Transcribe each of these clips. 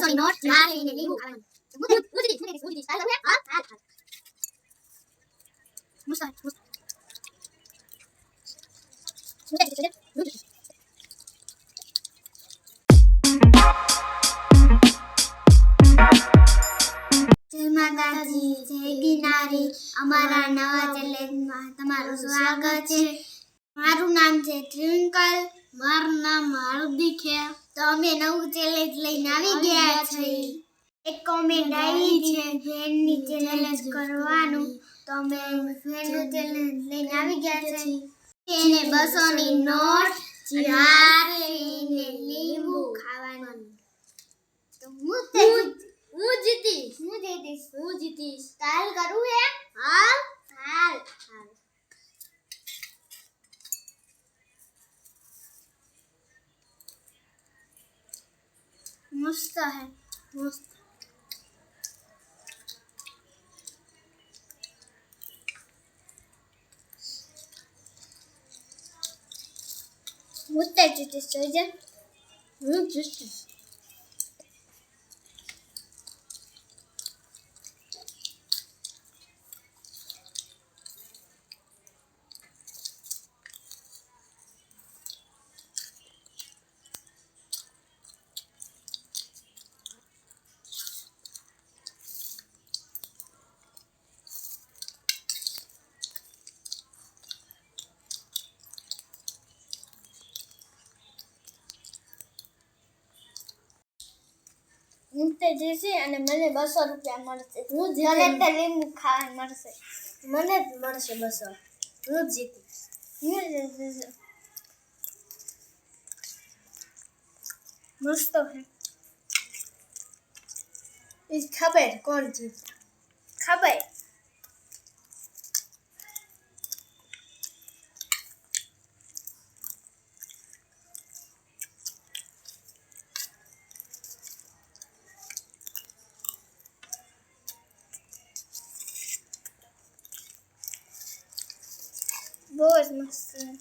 બસોની નોટ લારે એને લીંબુ ખાવાનું મુજી સ્ટાઈલ કરે હા મુસ્તા જય માતાજી જય ગિરનારી અમારા નવા ચેલેન્જમાં તમારું સ્વાગત છે મારું નામ છે ટ્વિંકલ મારું નામ હાર્દિક છે તો અમે નવું ચેલેન્જ લઈને આવી ગયા છીએ એક કોમેન્ટ આવી છે ફ્રેન્ડની ચેલેન્જ કરવાનું તો અમે ફ્રેન્ડનું ચેલેન્જ લઈને આવી ગયા છીએ એને 200 ની નોટ ચારે એને લીંબુ ખાવાનું તો હું જીતીશ સ્ટાઈલ કરું હે હાલ मस्त है मस्त मुझे जीती सोचा जीती मुझे जैसे અને મને 200 રૂપિયા મળશે હું જીતે લીંબુ ખાવા મળશે મને મળશે 200 હું જીતીશ मस्त है इस खबर कौन जीत खबर बहुत मस्त है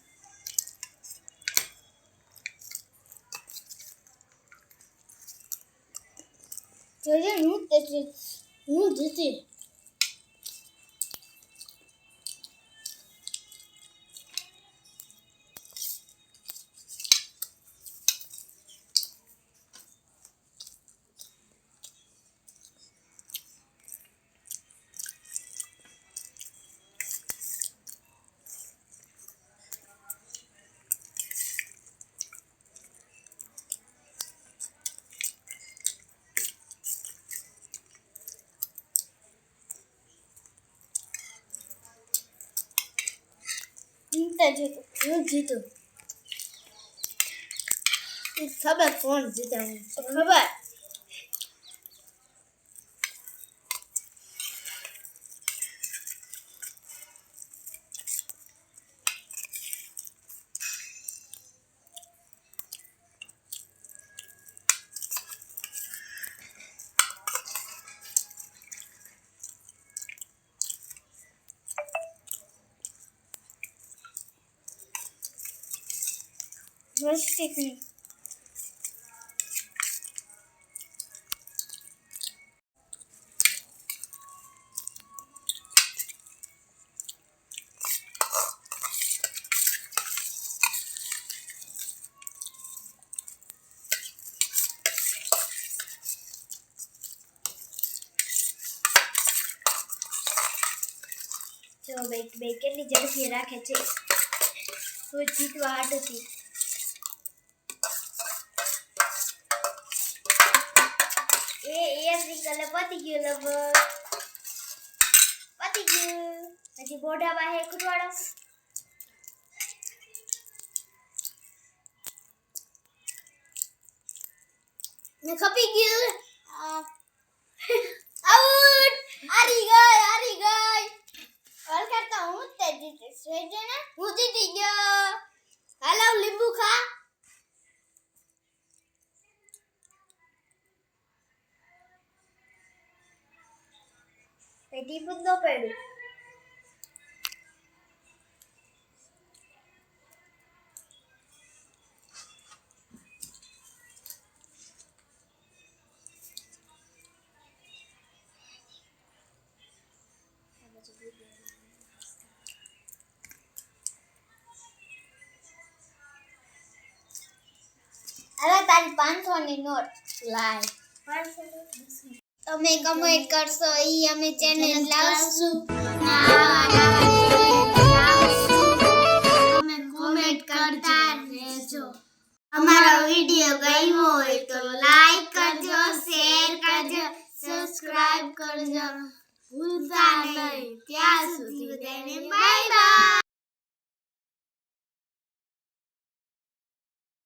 चलिए हूँ जीती હું જીતું ખબર કોણ જીતે ખબર મસ્તી જો બે કેટલી ઝડપી રાખે છે તો જીતવા હાટુથી निकल पति गयो लगभग पति गयो हजी बोडा बाहे खुटवाड़ो ने खपी गयो आउट हारी गई और करता हूं ते जीती सोचे ना हूं जीती गयो हेलो लींबू खा पेटी बुंदो पड़ू અરે તારી 500 ની નોટ લાય. તમે કમેન્ટ કરશો ઈ અમે ચેનલ લાવશું. તમે કમેન્ટ કરતા રહેજો. અમારો વિડિયો ગમ્યો હોય તો લાઈક કરજો, શેર કરજો, સબસ્ક્રાઇબ કરજો ભૂલતા નહીં. ત્યાં સુધી બધાને બાય બાય.